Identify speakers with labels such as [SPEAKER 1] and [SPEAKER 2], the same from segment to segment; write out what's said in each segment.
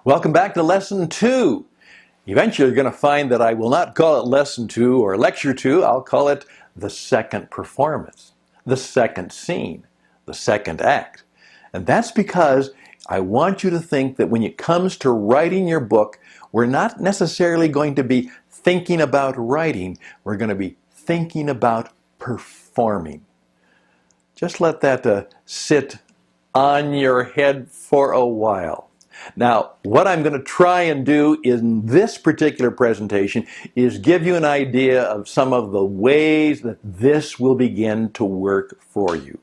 [SPEAKER 1] Welcome back to Lesson 2. Eventually you're going to find that I will not call it Lesson 2 or Lecture 2. I'll call it the second performance, the second scene, the second act. And that's because I want you to think that when it comes to writing your book, we're not necessarily going to be thinking about writing. We're going to be thinking about performing. Just let that sit on your head for a while. Now, what I'm going to try and do in this particular presentation is give you an idea of some of the ways that this will begin to work for you.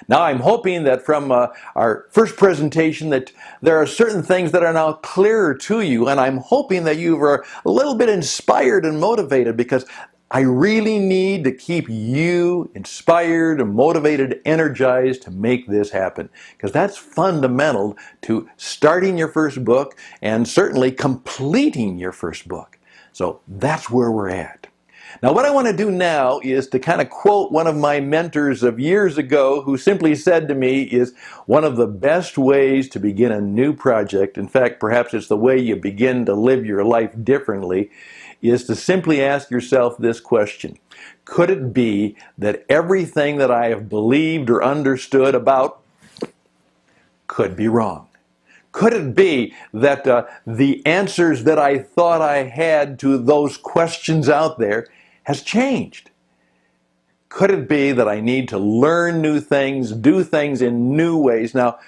[SPEAKER 1] Now, I'm hoping that from our first presentation that there are certain things that are now clearer to you, and I'm hoping that you are a little bit inspired and motivated, because I really need to keep you inspired and motivated, energized to make this happen, because that's fundamental to starting your first book and certainly completing your first book. So that's where we're at. Now, what I want to do now is to kind of quote one of my mentors of years ago, who simply said to me is one of the best ways to begin a new project, in fact, perhaps it's the way you begin to live your life differently, is to simply ask yourself this question: could it be that everything that I have believed or understood about could be wrong? Could it be that the answers that I thought I had to those questions out there has changed? Could it be that I need to learn new things, do things in new ways? Now,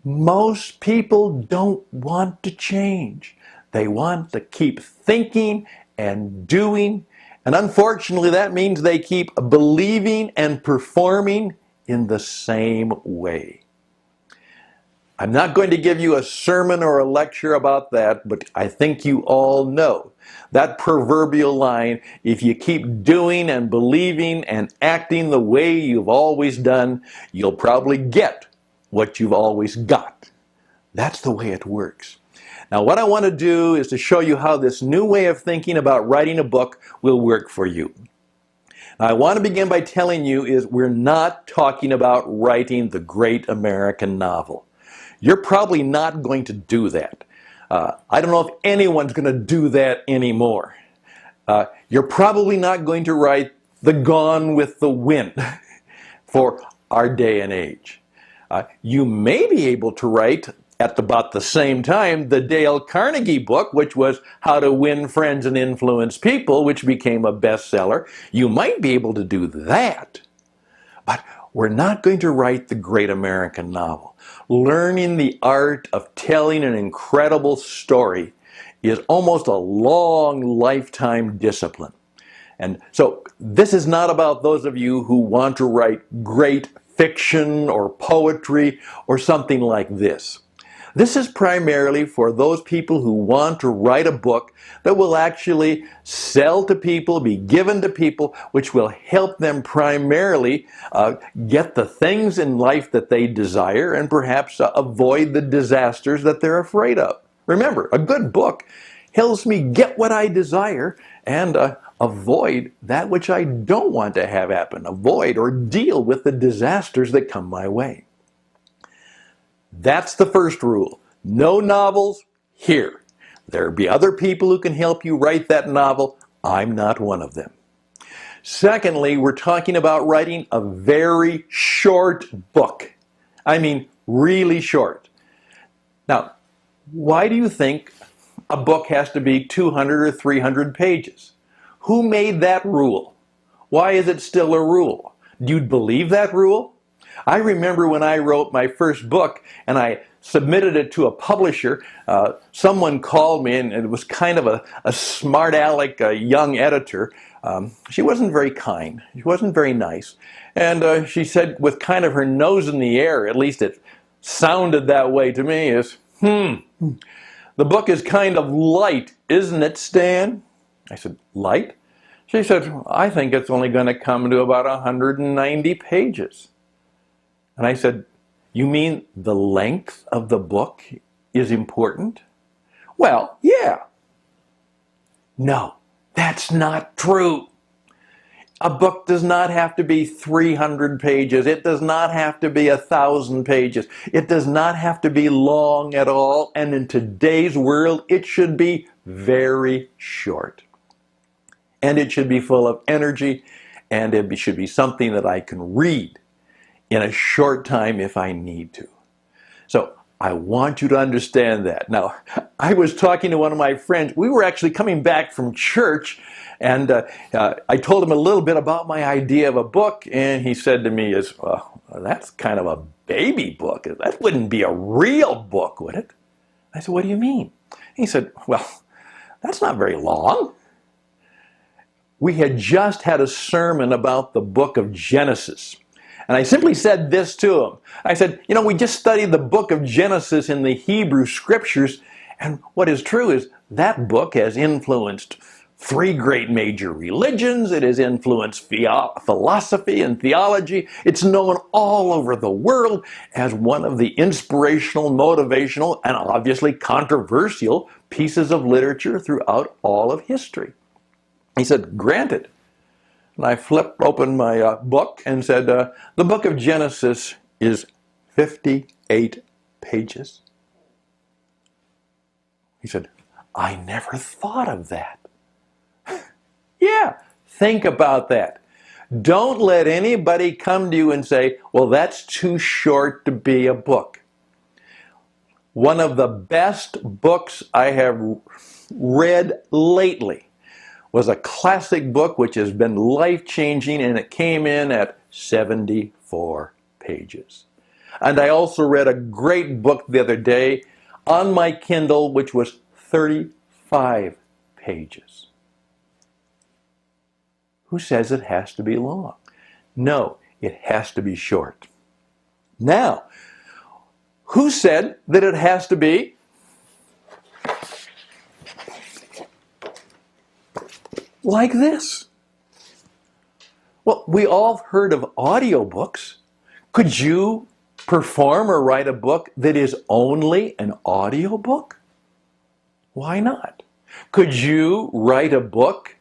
[SPEAKER 1] most people don't want to change. They want to keep thinking and doing, and unfortunately that means they keep believing and performing in the same way. I'm not going to give you a sermon or a lecture about that, but I think you all know that proverbial line: if you keep doing and believing and acting the way you've always done, you'll probably get what you've always got. That's the way it works. Now, what I want to do is to show you how this new way of thinking about writing a book will work for you. Now, I want to begin by telling you is we're not talking about writing the great American novel. You're probably not going to do that. I don't know if anyone's going to do that anymore. You're probably not going to write The Gone with the Wind for our day and age. You may be able to write at about the same time the Dale Carnegie book, which was How to Win Friends and Influence People, which became a bestseller. You might be able to do that, but we're not going to write the great American novel. Learning the art of telling an incredible story is almost a long lifetime discipline. And so this is not about those of you who want to write great fiction or poetry or something like this. This is primarily for those people who want to write a book that will actually sell to people, be given to people, which will help them primarily get the things in life that they desire and perhaps avoid the disasters that they're afraid of. Remember, a good book helps me get what I desire and avoid that which I don't want to have happen, avoid or deal with the disasters that come my way. That's the first rule. No novels here. There'll be other people who can help you write that novel. I'm not one of them. Secondly, we're talking about writing a very short book. I mean, really short. Now, why do you think a book has to be 200 or 300 pages? Who made that rule? Why is it still a rule? Do you believe that rule? I remember when I wrote my first book and I submitted it to a publisher, someone called me, and it was kind of a smart aleck, a young editor. She wasn't very kind. She wasn't very nice. And she said, with kind of her nose in the air, at least it sounded that way to me, is, the book is kind of light, isn't it, Stan? I said, light? She said, I think it's only going to come to about 190 pages. And I said, you mean the length of the book is important? Well, yeah. No, that's not true. A book does not have to be 300 pages. It does not have to be 1,000 pages. It does not have to be long at all. And in today's world, it should be very short. And it should be full of energy, and it should be something that I can read in a short time if I need to. So I want you to understand that. Now, I was talking to one of my friends. We were actually coming back from church, and I told him a little bit about my idea of a book, and he said to me, well, that's kind of a baby book. That wouldn't be a real book, would it? I said, what do you mean? He said, well, that's not very long. We had just had a sermon about the book of Genesis. And I simply said this to him. I said, we just studied the book of Genesis in the Hebrew scriptures, and what is true is that book has influenced 3 great major religions. It has influenced philosophy and theology. It's known all over the world as one of the inspirational, motivational, and obviously controversial pieces of literature throughout all of history. He said, granted. And I flipped open my book and said, the book of Genesis is 58 pages. He said, I never thought of that. Yeah, think about that. Don't let anybody come to you and say, well, that's too short to be a book. One of the best books I have read lately was a classic book which has been life-changing, and it came in at 74 pages. And I also read a great book the other day on my Kindle which was 35 pages. Who says it has to be long? No, it has to be short. Now, who said that it has to be like this? Well, we all heard of audiobooks. Could you perform or write a book that is only an audiobook? Why not? Could you write a book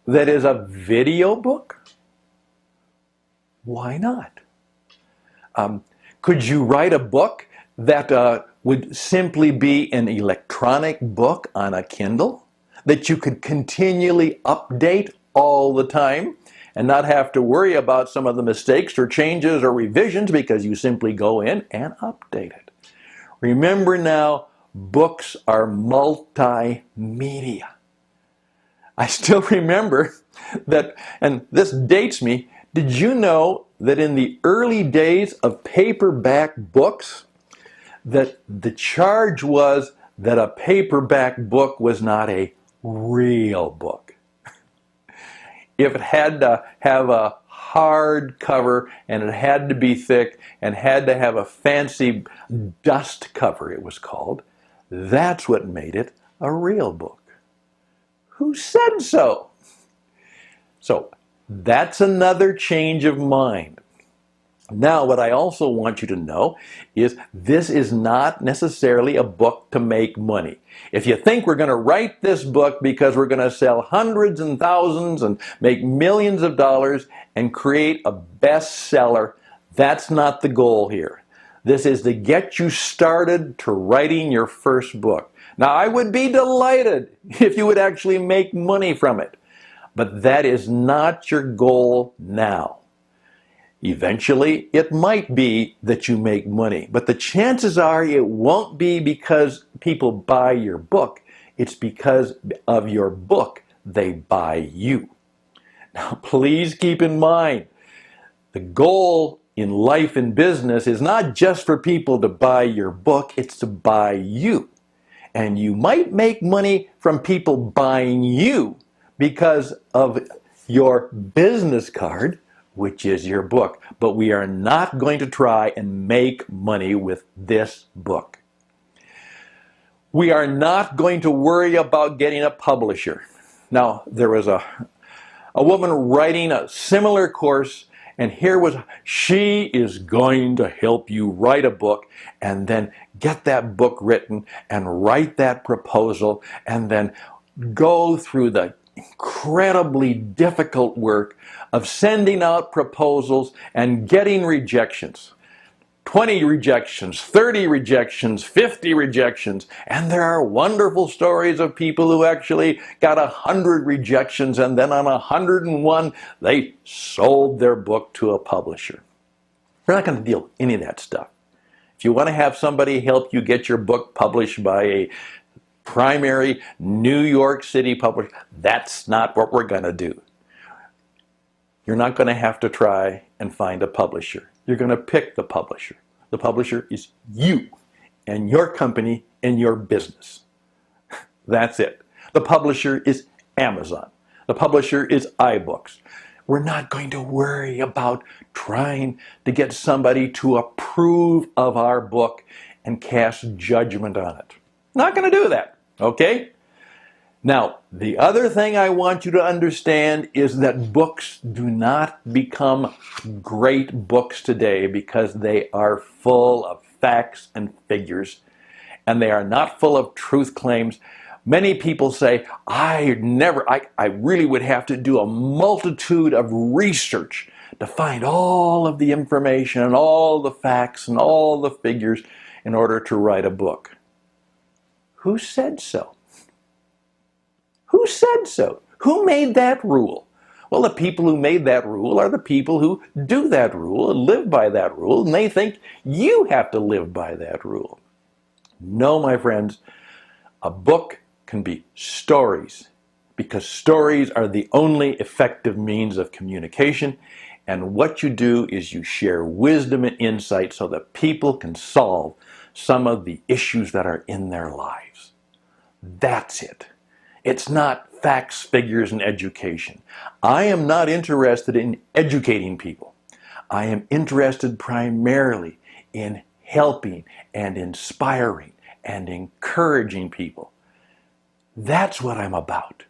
[SPEAKER 1] that is a video book? Why not? Could you write a book that would simply be an electronic book on a Kindle that you could continually update all the time and not have to worry about some of the mistakes or changes or revisions because you simply go in and update it? Remember now, books are multimedia. I still remember that, and this dates me, did you know that in the early days of paperback books, that the charge was that a paperback book was not a real book? If it had to have a hard cover and it had to be thick and had to have a fancy dust cover, it was called, that's what made it a real book. Who said so? So that's another change of mind. Now, what I also want you to know is this is not necessarily a book to make money. If you think we're going to write this book because we're going to sell hundreds and thousands and make millions of dollars and create a bestseller, that's not the goal here. This is to get you started to writing your first book. Now, I would be delighted if you would actually make money from it, but that is not your goal now. Eventually, it might be that you make money, but the chances are it won't be because people buy your book. It's because of your book they buy you. Now, please keep in mind, the goal in life and business is not just for people to buy your book, it's to buy you. And you might make money from people buying you because of your business card, which is your book. But we are not going to try and make money with this book. We are not going to worry about getting a publisher. Now, there was a woman writing a similar course, and she is going to help you write a book and then get that book written and write that proposal and then go through the incredibly difficult work of sending out proposals and getting rejections. 20 rejections, 30 rejections, 50 rejections, and there are wonderful stories of people who actually got 100 rejections, and then on 101 they sold their book to a publisher. We're not going to deal with any of that stuff. If you want to have somebody help you get your book published by a primary New York City publisher, that's not what we're going to do. You're not going to have to try and find a publisher. You're going to pick the publisher. The publisher is you and your company and your business. That's it. The publisher is Amazon. The publisher is iBooks. We're not going to worry about trying to get somebody to approve of our book and cast judgment on it. Not going to do that, okay? Now, the other thing I want you to understand is that books do not become great books today because they are full of facts and figures, and they are not full of truth claims. Many people say, I really would have to do a multitude of research to find all of the information and all the facts and all the figures in order to write a book. Who said so? Who said so? Who made that rule? Well, the people who made that rule are the people who do that rule and live by that rule, and they think you have to live by that rule. No, my friends, a book can be stories, because stories are the only effective means of communication, and what you do is you share wisdom and insight so that people can solve some of the issues that are in their lives. That's it. It's not facts, figures, and education. I am not interested in educating people. I am interested primarily in helping and inspiring and encouraging people. That's what I'm about.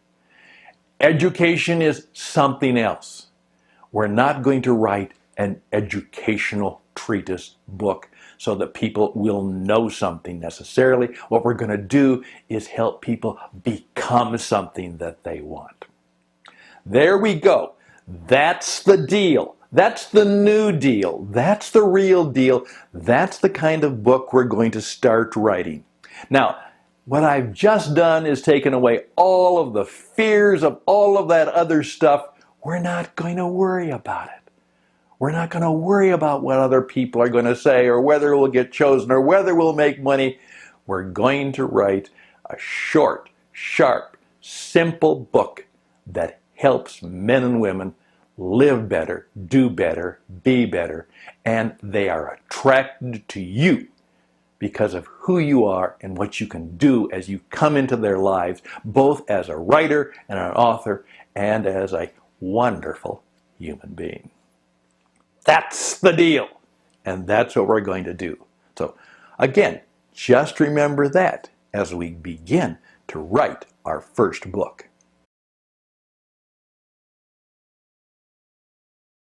[SPEAKER 1] Education is something else. We're not going to write an educational treatise book so that people will know something necessarily. What we're going to do is help people become something that they want. There we go. That's the deal. That's the new deal. That's the real deal. That's the kind of book we're going to start writing. Now, what I've just done is taken away all of the fears of all of that other stuff. We're not going to worry about it. We're not going to worry about what other people are going to say or whether we'll get chosen or whether we'll make money. We're going to write a short, sharp, simple book that helps men and women live better, do better, be better, and they are attracted to you because of who you are and what you can do as you come into their lives, both as a writer and an author and as a wonderful human being. That's the deal. And that's what we're going to do. So again, just remember that as we begin to write our first book.